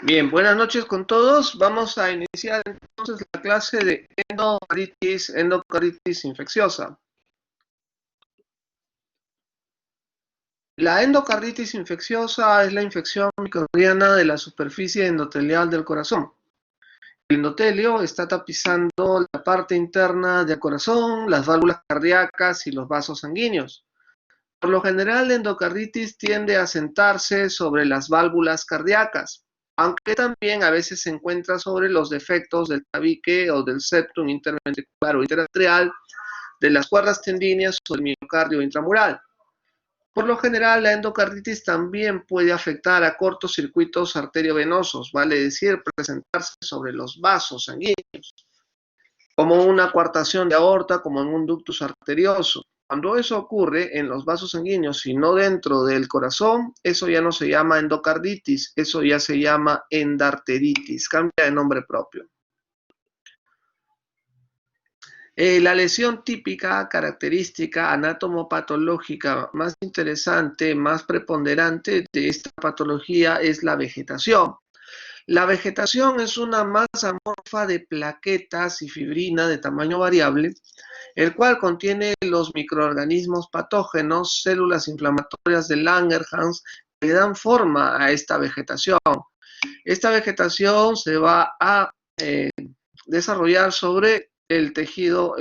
Bien, buenas noches con todos. Vamos a iniciar entonces la clase de endocarditis infecciosa. La endocarditis infecciosa es la infección microbiana de la superficie endotelial del corazón. El endotelio está tapizando la parte interna del corazón, las válvulas cardíacas y los vasos sanguíneos. Por lo general, la endocarditis tiende a sentarse sobre las válvulas cardíacas, aunque también a veces se encuentra sobre los defectos del tabique o del septum interventricular o interarterial, de las cuerdas tendíneas o del miocardio intramural. Por lo general, la endocarditis también puede afectar a cortocircuitos arteriovenosos, vale decir, presentarse sobre los vasos sanguíneos, como una coartación de aorta, como en un ductus arterioso. Cuando eso ocurre en los vasos sanguíneos y no dentro del corazón, eso ya no se llama endocarditis, eso ya se llama endarteritis, cambia de nombre propio. La lesión típica, característica, anatomopatológica más interesante, más preponderante de esta patología es la vegetación. La vegetación es una masa amorfa de plaquetas y fibrina de tamaño variable, el cual contiene los microorganismos patógenos, células inflamatorias de Langerhans, que le dan forma a esta vegetación. Esta vegetación se va a desarrollar sobre el tejido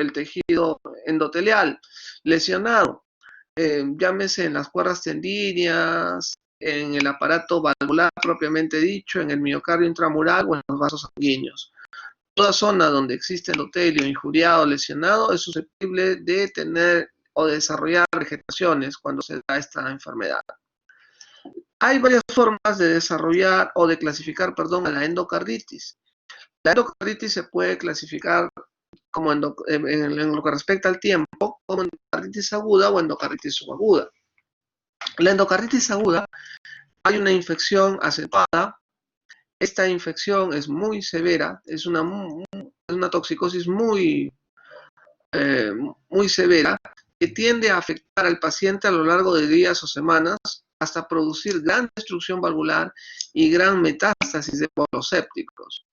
endotelial lesionado, llámese en las cuerdas tendíneas, en el aparato valvular propiamente dicho, en el miocardio intramural o en los vasos sanguíneos. Toda zona donde existe endotelio injuriado o lesionado es susceptible de tener o desarrollar vegetaciones cuando se da esta enfermedad. Hay varias formas de desarrollar o de clasificar, a la endocarditis. La endocarditis se puede clasificar como en lo que respecta al tiempo, como endocarditis aguda o endocarditis subaguda. La endocarditis aguda, hay una infección acentuada. Esta infección es muy severa, es una toxicosis muy severa, que tiende a afectar al paciente a lo largo de días o semanas hasta producir gran destrucción valvular y gran metástasis de poros sépticos.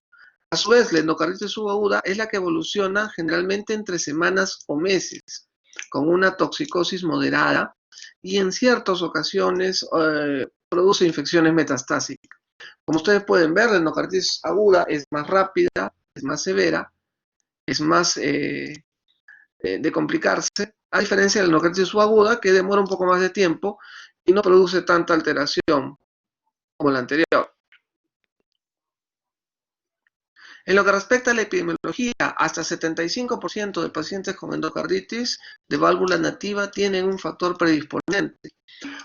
A su vez, la endocarditis subaguda es la que evoluciona generalmente entre semanas o meses, con una toxicosis moderada y en ciertas ocasiones produce infecciones metastásicas. Como ustedes pueden ver, la endocarditis aguda es más rápida, es más severa, es más de complicarse, a diferencia de la endocarditis subaguda, que demora un poco más de tiempo y no produce tanta alteración como la anterior. En lo que respecta a la epidemiología, hasta 75% de pacientes con endocarditis de válvula nativa tienen un factor predisponente,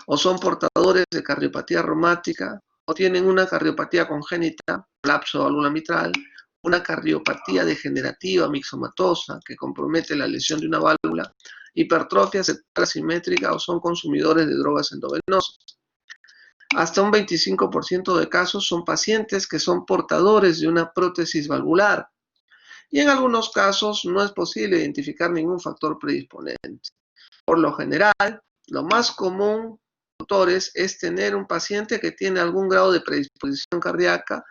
o son portadores de cardiopatía reumática, o tienen una cardiopatía congénita, colapso de válvula mitral, una cardiopatía degenerativa mixomatosa que compromete la lesión de una válvula, hipertrofia septal asimétrica o son consumidores de drogas endovenosas. Hasta un 25% de casos son pacientes que son portadores de una prótesis valvular. Y en algunos casos no es posible identificar ningún factor predisponente. Por lo general, lo más común, doctores, es tener un paciente que tiene algún grado de predisposición cardíaca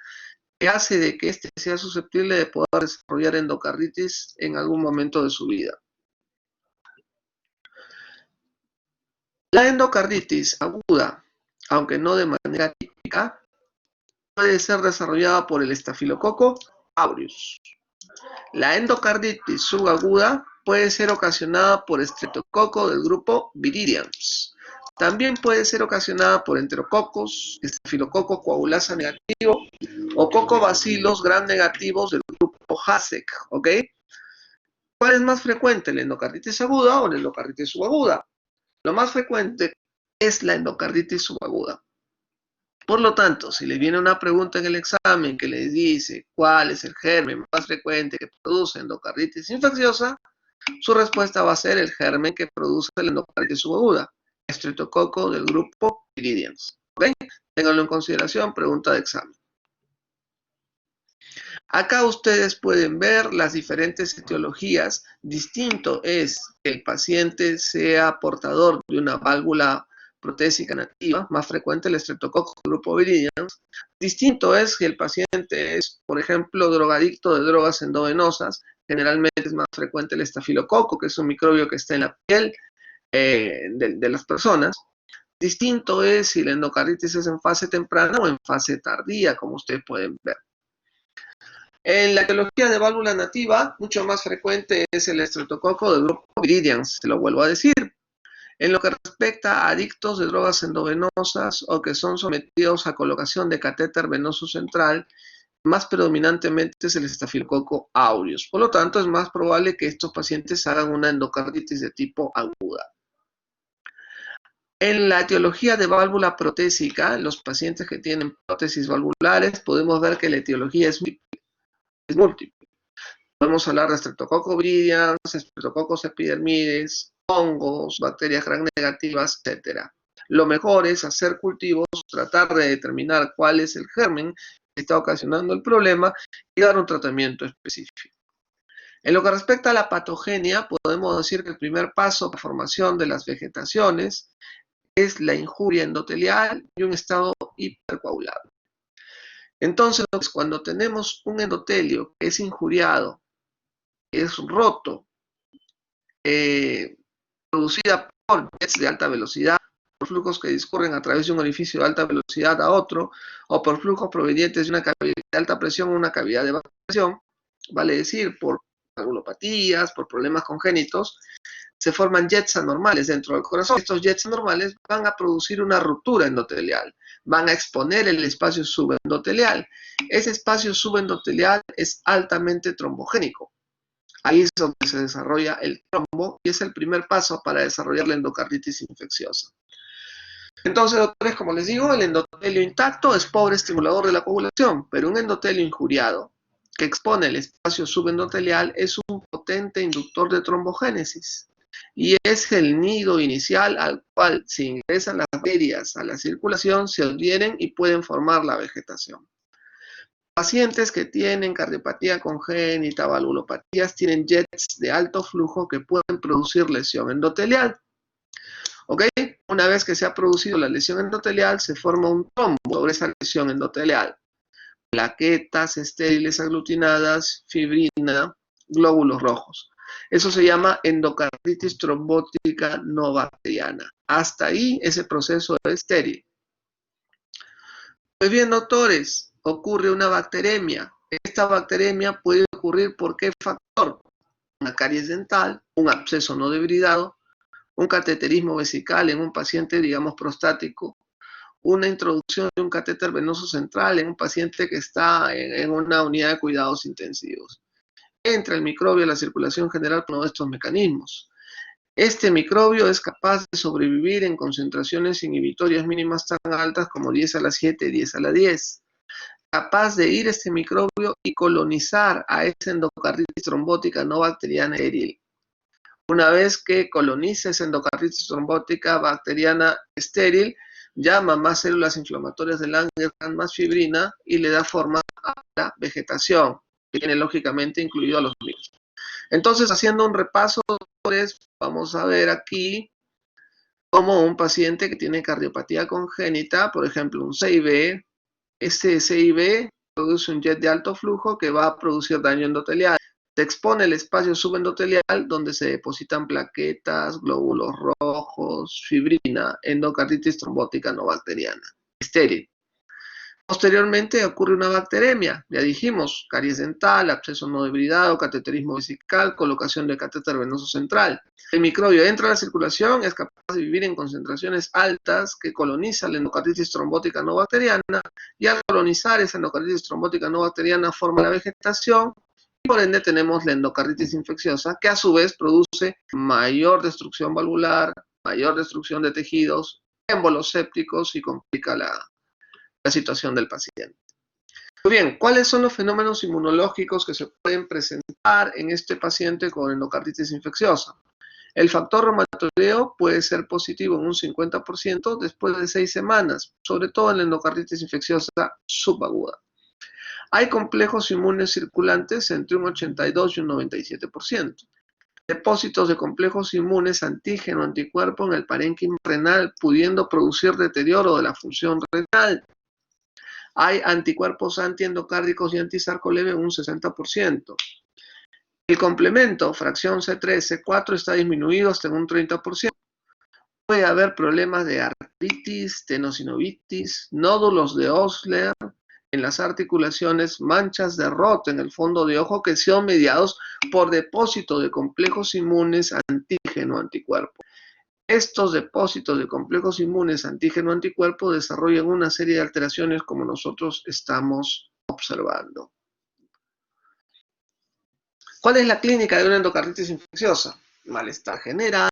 que hace de que éste sea susceptible de poder desarrollar endocarditis en algún momento de su vida. La endocarditis aguda, aunque no de manera típica, puede ser desarrollada por el estafilococo aureus. La endocarditis subaguda puede ser ocasionada por estreptococo del grupo Viridians. También puede ser ocasionada por enterococos, estafilococo coagulasa negativo o cocobacilos gram negativos del grupo HASEC, ¿ok? ¿Cuál es más frecuente, la endocarditis aguda o la endocarditis subaguda? Lo más frecuente es la endocarditis subaguda. Por lo tanto, si le viene una pregunta en el examen que le dice cuál es el germen más frecuente que produce endocarditis infecciosa, su respuesta va a ser el germen que produce la endocarditis subaguda, estreptococo del grupo Viridians. ¿Okay? Ténganlo en consideración, pregunta de examen. Acá ustedes pueden ver las diferentes etiologías. Distinto es que el paciente sea portador de una válvula protésica nativa, más frecuente el Streptococcus grupo viridians. Distinto es si el paciente es, por ejemplo, drogadicto de drogas endovenosas. Generalmente es más frecuente el estafilococo, que es un microbio que está en la piel de las personas. Distinto es si la endocarditis es en fase temprana o en fase tardía, como ustedes pueden ver. En la etiología de válvula nativa, mucho más frecuente es el Streptococcus del grupo viridians, se lo vuelvo a decir. En lo que respecta a adictos de drogas endovenosas o que son sometidos a colocación de catéter venoso central, más predominantemente es el Staphylococcus aureus. Por lo tanto, es más probable que estos pacientes hagan una endocarditis de tipo aguda. En la etiología de válvula protésica, los pacientes que tienen prótesis valvulares, podemos ver que la etiología es múltiple. Podemos hablar de Streptococcus viridians, Streptococcus epidermidis, hongos, bacterias gram negativas, etc. Lo mejor es hacer cultivos, tratar de determinar cuál es el germen que está ocasionando el problema y dar un tratamiento específico. En lo que respecta a la patogenia, podemos decir que el primer paso para la formación de las vegetaciones es la injuria endotelial y un estado hipercoagulado. Entonces, cuando tenemos un endotelio que es injuriado, es roto, producida por jets de alta velocidad, por flujos que discurren a través de un orificio de alta velocidad a otro, o por flujos provenientes de una cavidad de alta presión o una cavidad de baja presión, vale decir, por coagulopatías, por problemas congénitos, se forman jets anormales dentro del corazón. Estos jets anormales van a producir una ruptura endotelial, van a exponer el espacio subendotelial. Ese espacio subendotelial es altamente trombogénico. Ahí es donde se desarrolla el trombo y es el primer paso para desarrollar la endocarditis infecciosa. Entonces, doctores, como les digo, el endotelio intacto es pobre estimulador de la coagulación, pero un endotelio injuriado que expone el espacio subendotelial es un potente inductor de trombogénesis y es el nido inicial al cual se ingresan las bacterias a la circulación, se adhieren y pueden formar la vegetación. Pacientes que tienen cardiopatía congénita, valvulopatías, tienen jets de alto flujo que pueden producir lesión endotelial. ¿Ok? Una vez que se ha producido la lesión endotelial, se forma un trombo sobre esa lesión endotelial. Plaquetas estériles aglutinadas, fibrina, glóbulos rojos. Eso se llama endocarditis trombótica no bacteriana. Hasta ahí ese proceso es estéril. Pues bien, doctores, ocurre una bacteremia. Esta bacteremia puede ocurrir por qué factor: una caries dental, un absceso no debridado, un cateterismo vesical en un paciente, digamos, prostático, una introducción de un catéter venoso central en un paciente que está en una unidad de cuidados intensivos. Entra el microbio a la circulación general con uno de estos mecanismos. Este microbio es capaz de sobrevivir en concentraciones inhibitorias mínimas tan altas como 10 a la 7, 10 a la 10. Capaz de ir este microbio y colonizar a esa endocarditis trombótica no bacteriana estéril. Una vez que coloniza esa endocarditis trombótica bacteriana estéril, llama más células inflamatorias del Langerhans, más fibrina y le da forma a la vegetación, que tiene lógicamente incluido a los virus. Entonces, haciendo un repaso, vamos a ver aquí como un paciente que tiene cardiopatía congénita, por ejemplo, un CIB, este CIB produce un jet de alto flujo que va a producir daño endotelial. Se expone el espacio subendotelial donde se depositan plaquetas, glóbulos rojos, fibrina, endocarditis trombótica no bacteriana, estéril. Posteriormente ocurre una bacteremia, ya dijimos, caries dental, absceso no debridado, cateterismo vesical, colocación de catéter venoso central. El microbio entra a la circulación, es capaz de vivir en concentraciones altas que coloniza la endocarditis trombótica no bacteriana y al colonizar esa endocarditis trombótica no bacteriana forma la vegetación y por ende tenemos la endocarditis infecciosa que a su vez produce mayor destrucción valvular, mayor destrucción de tejidos, émbolos sépticos y complica la situación del paciente. Muy bien, ¿cuáles son los fenómenos inmunológicos que se pueden presentar en este paciente con endocarditis infecciosa? El factor reumatoideo puede ser positivo en un 50% después de 6 semanas, sobre todo en la endocarditis infecciosa subaguda. Hay complejos inmunes circulantes entre un 82 y un 97%. Depósitos de complejos inmunes antígeno-anticuerpo en el parénquima renal, pudiendo producir deterioro de la función renal. Hay anticuerpos antiendocárdicos y antisarcoleve en un 60%. El complemento, fracción C3, C4, está disminuido hasta en un 30%. Puede haber problemas de artritis, tenosinovitis, nódulos de Osler en las articulaciones, manchas de Roth en el fondo de ojo que son mediados por depósito de complejos inmunes antígeno-anticuerpo. Estos depósitos de complejos inmunes antígeno-anticuerpo desarrollan una serie de alteraciones como nosotros estamos observando. ¿Cuál es la clínica de una endocarditis infecciosa? Malestar general,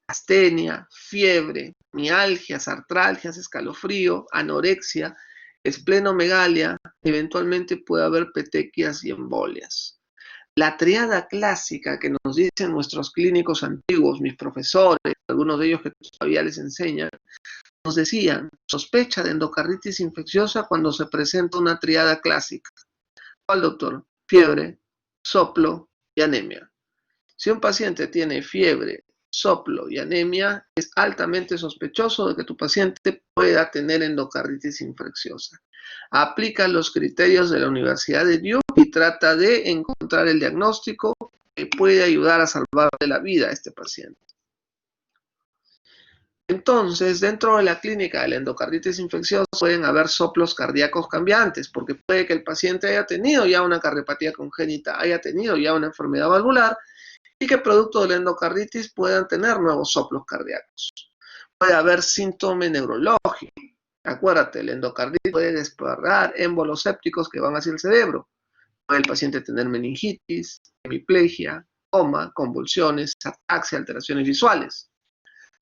astenia, fiebre, mialgias, artralgias, escalofrío, anorexia, esplenomegalia, eventualmente puede haber petequias y embolias. La triada clásica que nos dicen nuestros clínicos antiguos, mis profesores, algunos de ellos que todavía les enseñan, nos decían, sospecha de endocarditis infecciosa cuando se presenta una triada clásica. ¿Cuál, doctor? Fiebre, soplo y anemia. Si un paciente tiene fiebre, soplo y anemia, es altamente sospechoso de que tu paciente pueda tener endocarditis infecciosa. Aplica los criterios de la Universidad de Duke y trata de encontrar el diagnóstico que puede ayudar a salvarle la vida a este paciente. Entonces, dentro de la clínica de la endocarditis infecciosa pueden haber soplos cardíacos cambiantes, porque puede que el paciente haya tenido ya una cardiopatía congénita, haya tenido ya una enfermedad valvular, y que producto de la endocarditis puedan tener nuevos soplos cardíacos. Puede haber síntoma neurológico. Acuérdate, la endocarditis puede disparar émbolos sépticos que van hacia el cerebro. Puede el paciente tener meningitis, hemiplegia, coma, convulsiones, ataxia, alteraciones visuales.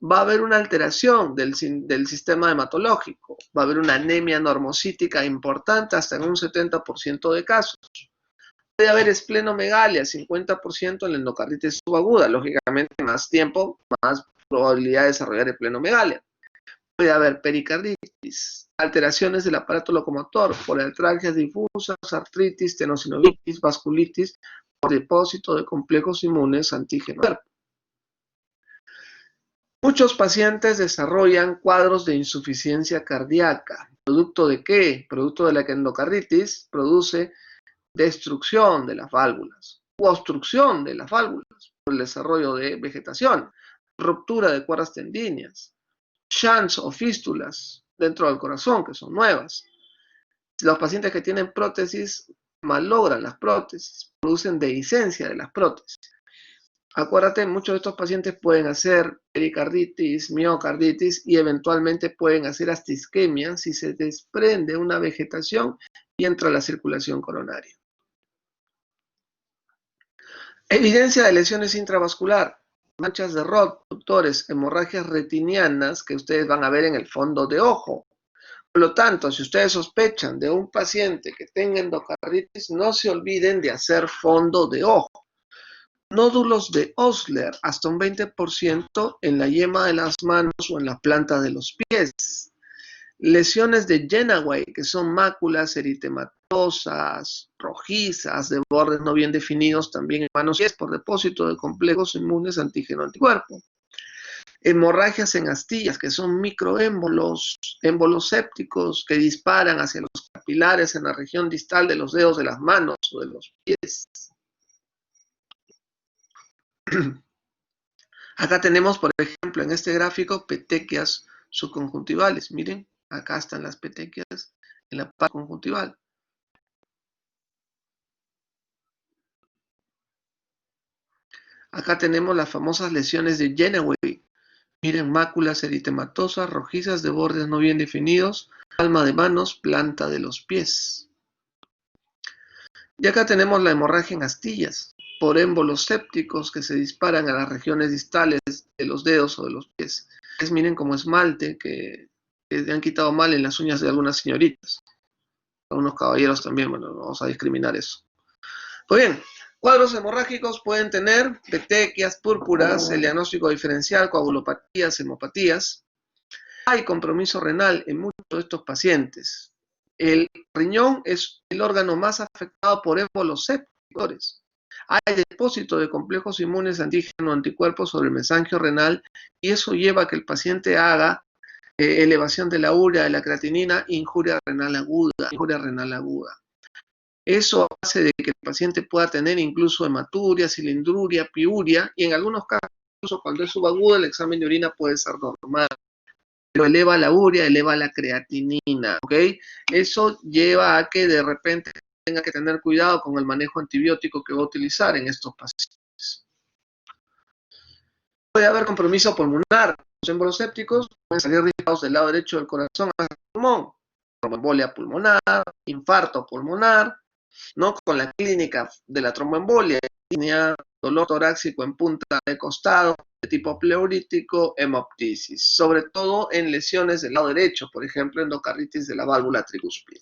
Va a haber una alteración del sistema hematológico. Va a haber una anemia normocítica importante hasta en un 70% de casos. Puede haber esplenomegalia, 50% en la endocarditis subaguda. Lógicamente, más tiempo, más probabilidad de desarrollar esplenomegalia. Puede haber pericarditis, alteraciones del aparato locomotor, poliartralgias difusas, artritis, tenosinovitis, vasculitis, por depósito de complejos inmunes antígeno. Muchos pacientes desarrollan cuadros de insuficiencia cardíaca. ¿Producto de qué? Producto de la que endocarditis produce destrucción de las válvulas, u obstrucción de las válvulas por el desarrollo de vegetación, ruptura de cuerdas tendíneas, shunts o fístulas dentro del corazón, que son nuevas. Los pacientes que tienen prótesis malogran las prótesis, producen dehiscencia de las prótesis. Acuérdate, muchos de estos pacientes pueden hacer pericarditis, miocarditis y eventualmente pueden hacer hasta isquemia si se desprende una vegetación y entra la circulación coronaria. Evidencia de lesiones intravascular, manchas de Roth, conductores, hemorragias retinianas que ustedes van a ver en el fondo de ojo. Por lo tanto, si ustedes sospechan de un paciente que tenga endocarditis, no se olviden de hacer fondo de ojo. Nódulos de Osler, hasta un 20% en la yema de las manos o en la planta de los pies. Lesiones de Genaway, que son máculas eritematosas, rojizas, de bordes no bien definidos también en manos y pies por depósito de complejos inmunes antígeno-anticuerpo. Hemorragias en astillas, que son microémbolos, émbolos sépticos que disparan hacia los capilares en la región distal de los dedos de las manos o de los pies. Acá tenemos, por ejemplo, en este gráfico, petequias subconjuntivales. Miren, acá están las petequias en la parte conjuntival. Acá tenemos las famosas lesiones de Genaway. Miren, máculas eritematosas, rojizas, de bordes no bien definidos, palma de manos, planta de los pies. Y acá tenemos la hemorragia en astillas, por émbolos sépticos que se disparan a las regiones distales de los dedos o de los pies. Miren como esmalte que le han quitado mal en las uñas de algunas señoritas. Algunos caballeros también, bueno, no vamos a discriminar eso. Pues bien, cuadros hemorrágicos pueden tener petequias, púrpuras, el diagnóstico diferencial, coagulopatías, hemopatías. Hay compromiso renal en muchos de estos pacientes. El riñón es el órgano más afectado por émbolos sépticos. Hay depósito de complejos inmunes antígeno anticuerpos sobre el mesangio renal y eso lleva a que el paciente haga elevación de la urea, de la creatinina, injuria renal aguda. Eso hace de que el paciente pueda tener incluso hematuria, cilindruria, piuria, y en algunos casos, incluso cuando es subaguda, el examen de orina puede ser normal, pero eleva la urea, eleva la creatinina, ¿ok? Eso lleva a que de repente tenga que tener cuidado con el manejo antibiótico que va a utilizar en estos pacientes. Puede haber compromiso pulmonar. Los émbolos sépticos pueden salir dirigidos del lado derecho del corazón hacia el pulmón, tromboembolia pulmonar, infarto pulmonar, ¿no? Con la clínica de la tromboembolia, dolor torácico en punta de costado, de tipo pleurítico, hemoptisis, sobre todo en lesiones del lado derecho, por ejemplo, endocarditis de la válvula tricúspide.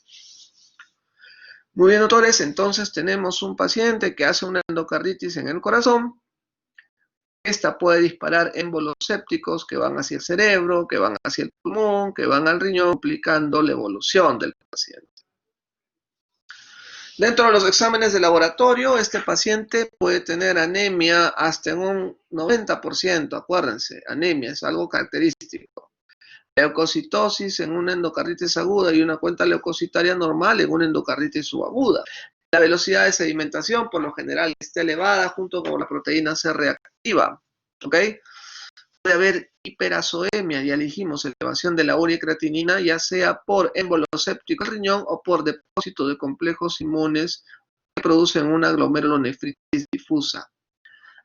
Muy bien, doctores, entonces tenemos un paciente que hace una endocarditis en el corazón. Esta puede disparar émbolos sépticos que van hacia el cerebro, que van hacia el pulmón, que van al riñón, complicando la evolución del paciente. Dentro de los exámenes de laboratorio, este paciente puede tener anemia hasta en un 90%, acuérdense, anemia es algo característico. Leucocitosis en una endocarditis aguda y una cuenta leucocitaria normal en una endocarditis subaguda. La velocidad de sedimentación por lo general está elevada junto con la proteína C reactiva, ¿ok? Puede haber hiperazoemia, ya dijimos, elevación de la urea y creatinina, ya sea por émbolo séptico al riñón o por depósito de complejos inmunes que producen una glomerulonefritis difusa.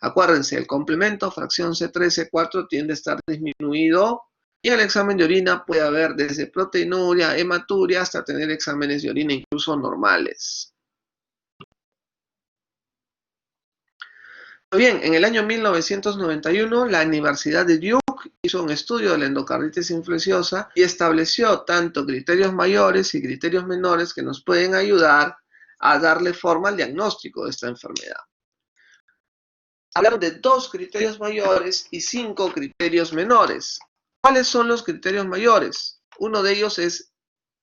Acuérdense, el complemento, fracción C3, C4, tiende a estar disminuido y en el examen de orina puede haber desde proteinuria, hematuria, hasta tener exámenes de orina incluso normales. Bien, en el año 1991, la Universidad de Duke hizo un estudio de la endocarditis infecciosa y estableció tanto criterios mayores y criterios menores que nos pueden ayudar a darle forma al diagnóstico de esta enfermedad. Hablaron de 2 criterios mayores y 5 criterios menores. ¿Cuáles son los criterios mayores? Uno de ellos es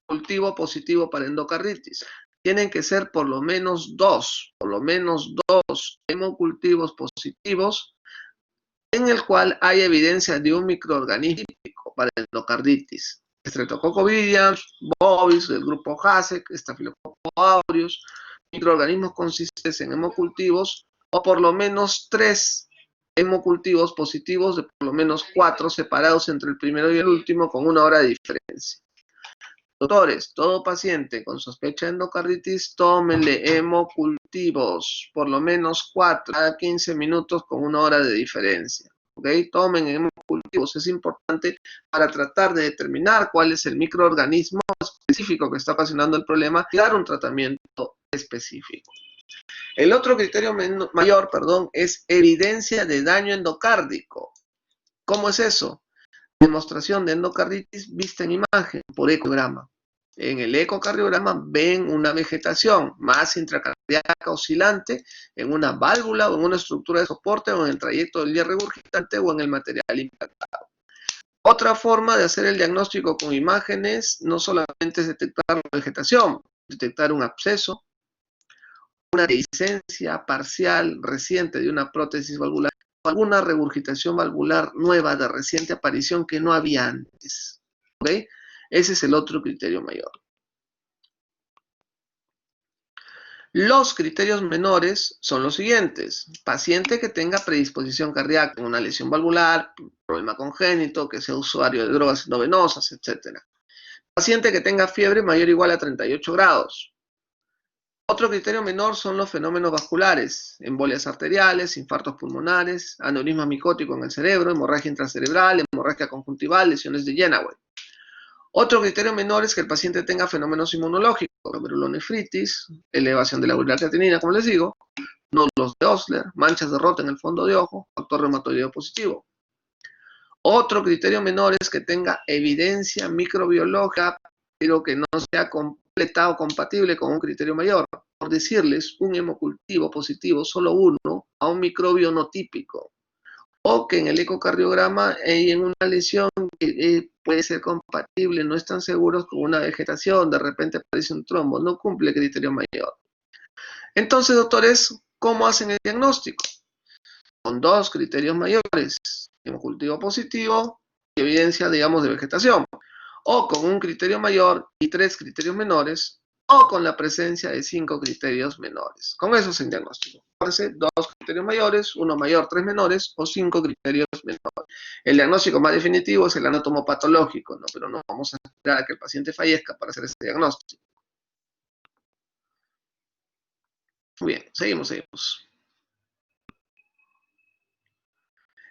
cultivo positivo para endocarditis. Tienen que ser por lo menos dos hemocultivos positivos en el cual hay evidencia de un microorganismo típico para endocarditis. Streptococcus viridans, bovis, del grupo HASEC, Staphylococcus aureus, microorganismos consistentes en hemocultivos o por lo menos 3 hemocultivos positivos de por lo menos 4 separados entre el primero y el último con 1 hora de diferencia. Doctores, todo paciente con sospecha de endocarditis, tómenle hemocultivos, por lo menos 4 cada 15 minutos con 1 hora de diferencia. ¿Ok? Tomen hemocultivos, es importante para tratar de determinar cuál es el microorganismo específico que está ocasionando el problema y dar un tratamiento específico. El otro criterio mayor, es evidencia de daño endocárdico. ¿Cómo es eso? Demostración de endocarditis vista en imagen por ecograma. En el ecocardiograma ven una vegetación masa intracardíaca oscilante en una válvula o en una estructura de soporte o en el trayecto del hierro regurgitante o en el material implantado. Otra forma de hacer el diagnóstico con imágenes no solamente es detectar la vegetación, detectar un absceso, una dehiscencia parcial reciente de una prótesis valvular o alguna regurgitación valvular nueva de reciente aparición que no había antes. ¿Ok? Ese es el otro criterio mayor. Los criterios menores son los siguientes. Paciente que tenga predisposición cardíaca, una lesión valvular, problema congénito, que sea usuario de drogas endovenosas, etc. Paciente que tenga fiebre mayor o igual a 38 grados. Otro criterio menor son los fenómenos vasculares, embolias arteriales, infartos pulmonares, aneurisma micótico en el cerebro, hemorragia intracerebral, hemorragia conjuntival, lesiones de Jennaway. Otro criterio menor es que el paciente tenga fenómenos inmunológicos, glomerulonefritis, elevación de la urea creatinina, como les digo, nódulos de Osler, manchas de Rota en el fondo de ojo, factor reumatoideo positivo. Otro criterio menor es que tenga evidencia microbiológica, pero que no sea completa o compatible con un criterio mayor. Por decirles, un hemocultivo positivo, solo uno, a un microbio no típico. O que en el ecocardiograma hay en una lesión que puede ser compatible, no están seguros con una vegetación, de repente aparece un trombo, no cumple criterio mayor. Entonces, doctores, ¿Cómo hacen el diagnóstico? Con dos criterios mayores, hemocultivo positivo y evidencia, digamos, de vegetación, o con un criterio mayor y 3 criterios menores, o con la presencia de 5 criterios menores. Con eso es el diagnóstico. Parece 2 criterios mayores, 1 mayor, 3 menores, o 5 criterios menores. El diagnóstico más definitivo es el anatomopatológico, ¿no? Pero no vamos a esperar a que el paciente fallezca para hacer ese diagnóstico. Muy bien, seguimos.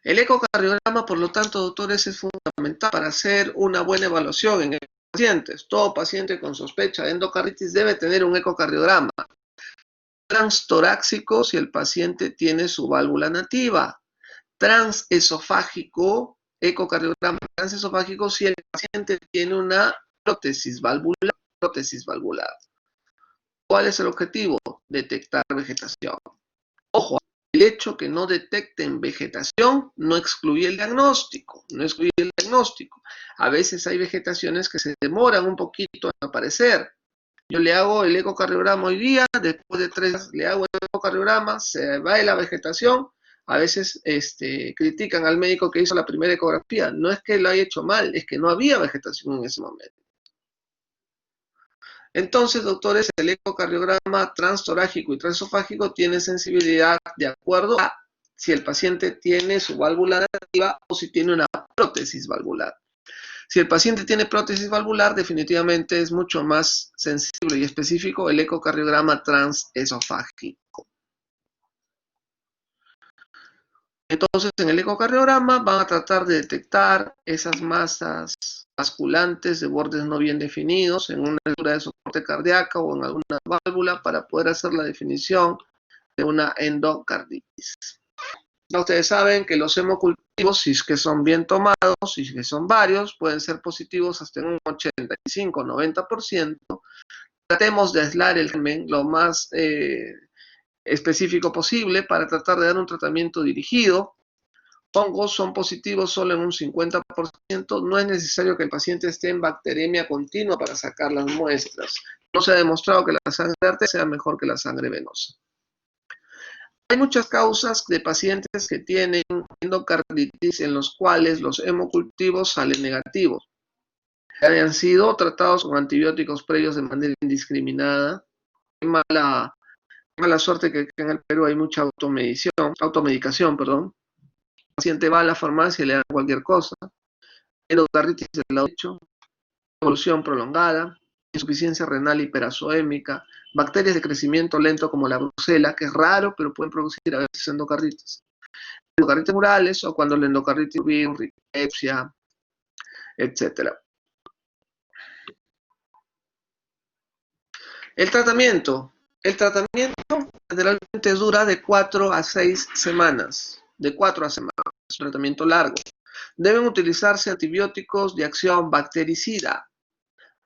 El ecocardiograma, por lo tanto, doctores, es fundamental para hacer una buena evaluación en pacientes. Todo paciente con sospecha de endocarditis debe tener un ecocardiograma transtorácico si el paciente tiene su válvula nativa, transesofágico, ecocardiograma transesofágico si el paciente tiene una prótesis valvular. ¿Cuál es el objetivo? Detectar vegetación. Ojo, el hecho que no detecten vegetación no excluye el diagnóstico, A veces hay vegetaciones que se demoran un poquito en aparecer. Yo le hago el ecocardiograma hoy día, después de 3 días le hago el ecocardiograma, se va de la vegetación. A veces critican al médico que hizo la primera ecografía. No es que lo haya hecho mal, es que no había vegetación en ese momento. Entonces, doctores, el ecocardiograma transtorácico y transesofágico tiene sensibilidad de acuerdo a si el paciente tiene su válvula nativa o si tiene una prótesis valvular. Si el paciente tiene prótesis valvular, definitivamente es mucho más sensible y específico el ecocardiograma transesofágico. Entonces, en el ecocardiograma van a tratar de detectar esas masas basculantes de bordes no bien definidos en una altura de soporte cardíaco o en alguna válvula para poder hacer la definición de una endocarditis. Ya ustedes saben que los hemocultivos, si es que son bien tomados, si es que son varios, pueden ser positivos hasta en un 85-90%. Tratemos de aislar el germen lo más específico posible para tratar de dar un tratamiento dirigido. Hongos son positivos solo en un 50%. No es necesario que el paciente esté en bacteremia continua para sacar las muestras. No se ha demostrado que la sangre arterial sea mejor que la sangre venosa. Hay muchas causas de pacientes que tienen endocarditis en los cuales los hemocultivos salen negativos. Hayan sido tratados con antibióticos previos de manera indiscriminada. Qué mala suerte que en el Perú hay mucha automedicación. El paciente va a la farmacia y le dan cualquier cosa. Endocarditis del lado derecho, evolución prolongada, insuficiencia renal hiperazoémica, bacterias de crecimiento lento como la brucela, que es raro, pero pueden producir a veces endocarditis. Endocarditis murales o cuando la endocarditis virus, rickettsia, etc. El tratamiento generalmente dura de 4 a 6 semanas. Es un tratamiento largo. Deben utilizarse antibióticos de acción bactericida,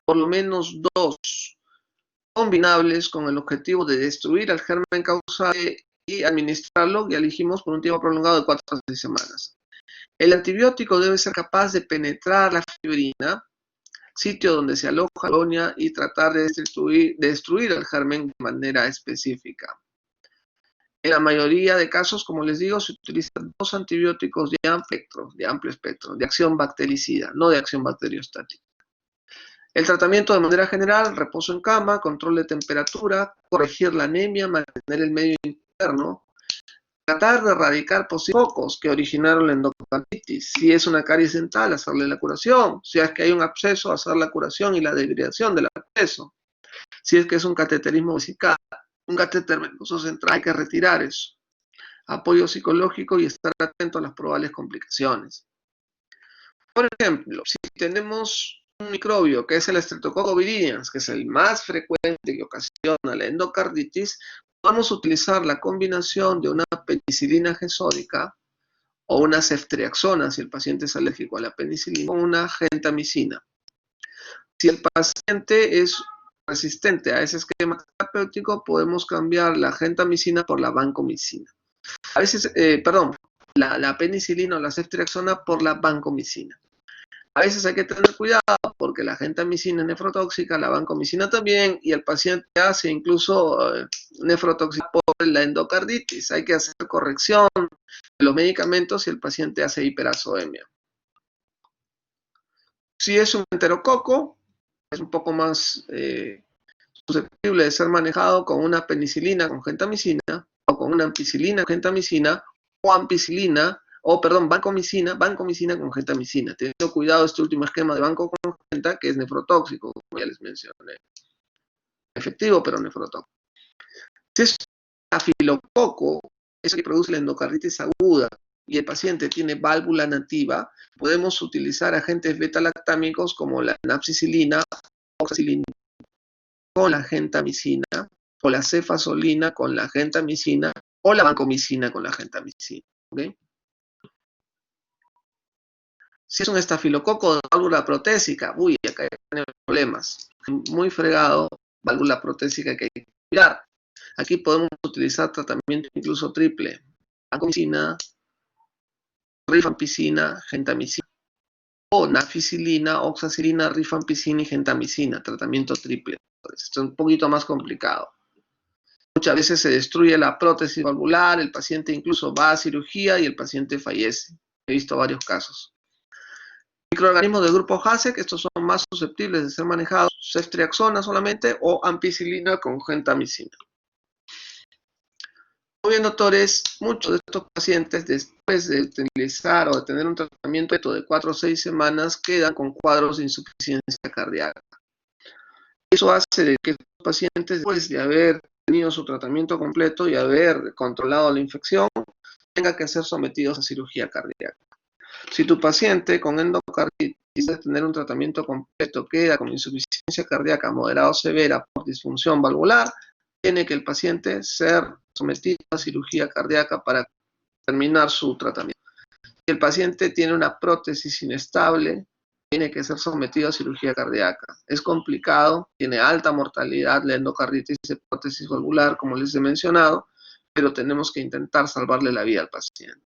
por lo menos 2, combinables con el objetivo de destruir al germen causante y administrarlo, ya dijimos, por un tiempo prolongado de 4 a 6 semanas. El antibiótico debe ser capaz de penetrar la fibrina, sitio donde se aloja la colonia, y tratar de destruir el germen de manera específica. En la mayoría de casos, como les digo, se utilizan 2 antibióticos de amplio espectro, de acción bactericida, no de acción bacteriostática. El tratamiento de manera general: reposo en cama, control de temperatura, corregir la anemia, mantener el medio interno, tratar de erradicar posibles focos que originaron la endocarditis. Si es una caries dental, hacerle la curación. Si es que hay un absceso, hacer la curación y la debridación del absceso. Si es que es un cateterismo vesical, un catéter venoso central, hay que retirar eso. Apoyo psicológico y estar atento a las probables complicaciones. Por ejemplo, si tenemos un microbio que es el Streptococcus viridans, que es el más frecuente que ocasiona la endocarditis, podemos utilizar la combinación de una penicilina G-sódica o una ceftriaxona, si el paciente es alérgico a la penicilina, o una gentamicina. Si el paciente es resistente a ese esquema terapéutico, podemos cambiar la gentamicina por la vancomicina. A veces, la penicilina o la ceftriaxona por la vancomicina. A veces hay que tener cuidado porque la gentamicina es nefrotóxica, la vancomicina también, y el paciente hace incluso nefrotoxicidad por la endocarditis. Hay que hacer corrección de los medicamentos si el paciente hace hiperazoemia. Si es un enterococo, es un poco más susceptible de ser manejado con una penicilina con gentamicina, o con una ampicilina con gentamicina, o ampicilina, o perdón, vancomicina con gentamicina. Teniendo cuidado este último esquema de banco con genta, que es nefrotóxico, como ya les mencioné. Efectivo, pero nefrotóxico. Si es estafilococo, eso que produce la endocarditis aguda, y el paciente tiene válvula nativa, podemos utilizar agentes beta-lactámicos como la napsicilina, oxacilina con la gentamicina, o la cefasolina con la gentamicina, o la vancomicina con la gentamicina. ¿Okay? Si es un estafilococo de válvula protésica, uy, acá hay problemas. Muy fregado, válvula protésica que hay que cuidar. Aquí podemos utilizar tratamiento incluso triple. Vancomicina, rifampicina, gentamicina. O nafcilina, oxacilina, rifampicina y gentamicina. Tratamiento triple. Esto es un poquito más complicado. Muchas veces se destruye la prótesis valvular, el paciente incluso va a cirugía y el paciente fallece. He visto varios casos. Microorganismos del grupo HASEC, estos son más susceptibles de ser manejados, ceftriaxona solamente o ampicilina con gentamicina. Muy bien, doctores, muchos de estos pacientes después de utilizar o de tener un tratamiento de 4 o 6 semanas quedan con cuadros de insuficiencia cardíaca. Eso hace de que los pacientes, después de haber tenido su tratamiento completo y haber controlado la infección, tengan que ser sometidos a cirugía cardíaca. Si tu paciente con endocarditis de tener un tratamiento completo queda con insuficiencia cardíaca moderada o severa por disfunción valvular, tiene que el paciente ser sometido a cirugía cardíaca para terminar su tratamiento. Si el paciente tiene una prótesis inestable, tiene que ser sometido a cirugía cardíaca. Es complicado, tiene alta mortalidad la endocarditis de prótesis valvular, como les he mencionado, pero tenemos que intentar salvarle la vida al paciente.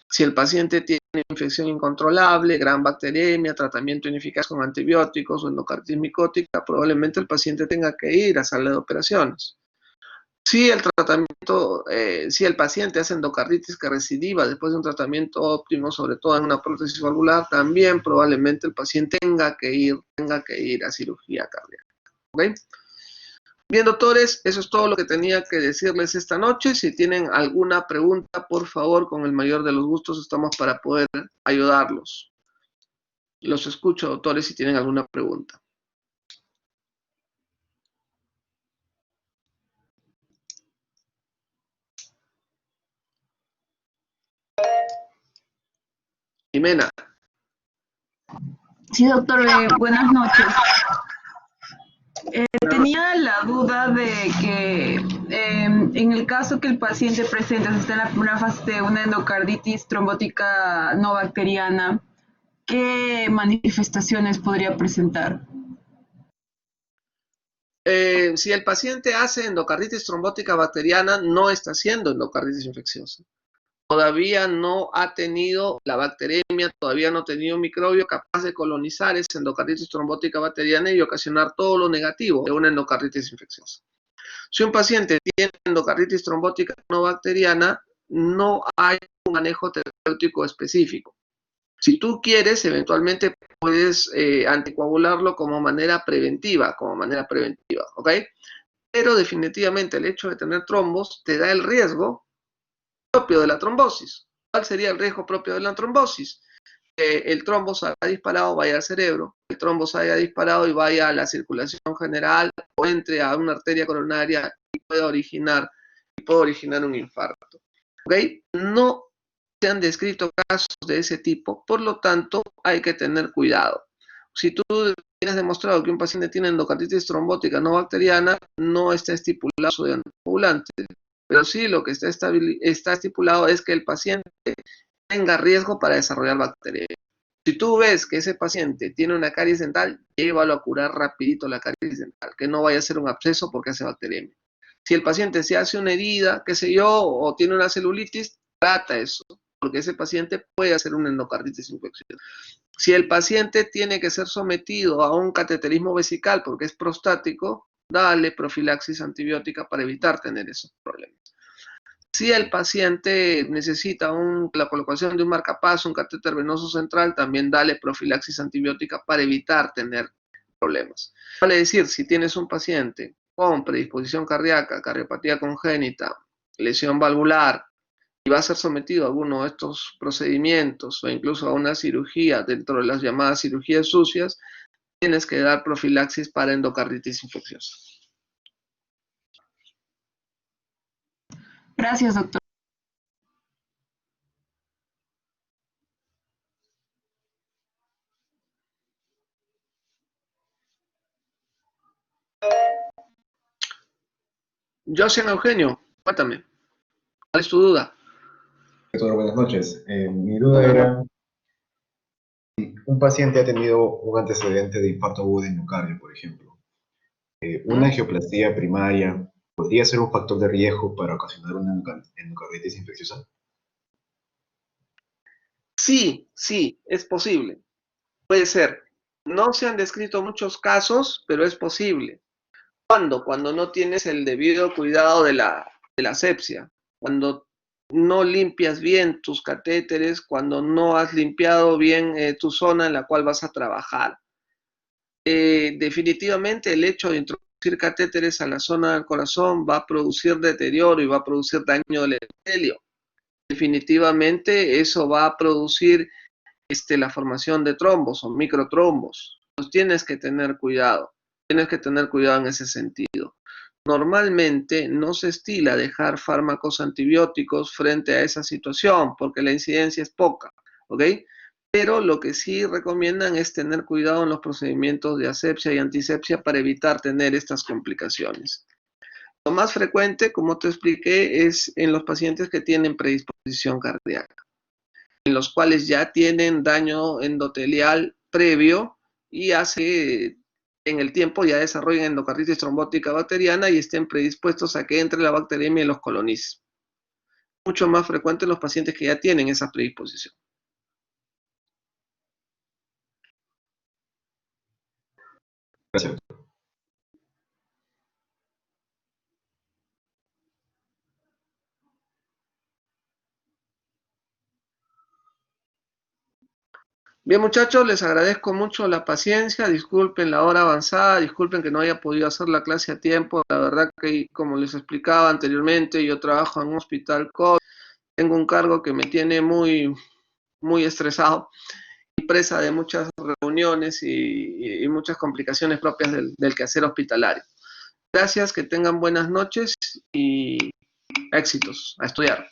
Si el paciente tiene infección incontrolable, gran bacteremia, tratamiento ineficaz con antibióticos o endocarditis micótica, probablemente el paciente tenga que ir a sala de operaciones. Si el si el paciente hace endocarditis que recidiva después de un tratamiento óptimo, sobre todo en una prótesis valvular, también probablemente el paciente tenga que ir a cirugía cardíaca. ¿Okay? Bien, doctores, eso es todo lo que tenía que decirles esta noche. Si tienen alguna pregunta, por favor, con el mayor de los gustos estamos para poder ayudarlos. Los escucho, doctores, si tienen alguna pregunta. Jimena. Sí, doctor, buenas noches. Tenía la duda de que en el caso que el paciente presente está en la primera fase de una endocarditis trombótica no bacteriana, ¿qué manifestaciones podría presentar? Si el paciente hace endocarditis trombótica bacteriana, no está haciendo endocarditis infecciosa. Todavía no ha tenido la bacteremia, todavía no ha tenido un microbio capaz de colonizar esa endocarditis trombótica bacteriana y ocasionar todo lo negativo de una endocarditis infecciosa. Si un paciente tiene endocarditis trombótica no bacteriana, no hay un manejo terapéutico específico. Si tú quieres, eventualmente puedes anticoagularlo como manera preventiva, ¿ok? Pero definitivamente el hecho de tener trombos te da el riesgo propio de la trombosis. ¿Cuál sería el riesgo propio de la trombosis? Que el trombo se haya disparado, vaya al cerebro, el trombo se haya disparado y vaya a la circulación general o entre a una arteria coronaria y pueda originar un infarto. ¿Ok? No se han descrito casos de ese tipo, por lo tanto hay que tener cuidado. Si tú tienes demostrado que un paciente tiene endocarditis trombótica no bacteriana, no está estipulado su anticoagulante, pero sí lo que está estipulado es que el paciente tenga riesgo para desarrollar bacterias. Si tú ves que ese paciente tiene una caries dental, llévalo a curar rapidito la caries dental, que no vaya a ser un absceso porque hace bacteremia. Si el paciente se hace una herida, qué sé yo, o tiene una celulitis, trata eso, porque ese paciente puede hacer una endocarditis infecciosa. Si el paciente tiene que ser sometido a un cateterismo vesical porque es prostático, dale profilaxis antibiótica para evitar tener esos problemas. Si el paciente necesita la colocación de un marcapaso, un catéter venoso central, también dale profilaxis antibiótica para evitar tener problemas. Vale decir, si tienes un paciente con predisposición cardíaca, cardiopatía congénita, lesión valvular, y va a ser sometido a alguno de estos procedimientos o incluso a una cirugía dentro de las llamadas cirugías sucias, tienes que dar profilaxis para endocarditis infecciosa. Gracias, doctor. José Eugenio, cuéntame, ¿cuál es tu duda? Doctor, buenas noches. Mi duda era, un paciente ha tenido un antecedente de infarto agudo de miocardio, por ejemplo. ¿Una angioplastía primaria podría ser un factor de riesgo para ocasionar una endocarditis infecciosa? Sí, sí, es posible. Puede ser. No se han descrito muchos casos, pero es posible. ¿Cuándo? Cuando no tienes el debido cuidado de la asepsia, cuando no limpias bien tus catéteres, cuando no has limpiado bien tu zona en la cual vas a trabajar. Definitivamente el hecho de introducir catéteres a la zona del corazón va a producir deterioro y va a producir daño del endotelio. Definitivamente eso va a producir la formación de trombos o microtrombos. Pues tienes que tener cuidado en ese sentido. Normalmente no se estila dejar fármacos antibióticos frente a esa situación porque la incidencia es poca, ¿ok? Pero lo que sí recomiendan es tener cuidado en los procedimientos de asepsia y antisepsia para evitar tener estas complicaciones. Lo más frecuente, como te expliqué, es en los pacientes que tienen predisposición cardíaca, en los cuales ya tienen daño endotelial previo y hace en el tiempo ya desarrollen endocarditis trombótica bacteriana y estén predispuestos a que entre la bacteriemia y los colonice. Mucho más frecuente en los pacientes que ya tienen esa predisposición. Gracias. Bien, muchachos, les agradezco mucho la paciencia, disculpen la hora avanzada, disculpen que no haya podido hacer la clase a tiempo. La verdad que, como les explicaba anteriormente, yo trabajo en un hospital COVID, tengo un cargo que me tiene muy, muy estresado y presa de muchas reuniones y muchas complicaciones propias del quehacer hospitalario. Gracias, que tengan buenas noches y éxitos a estudiar.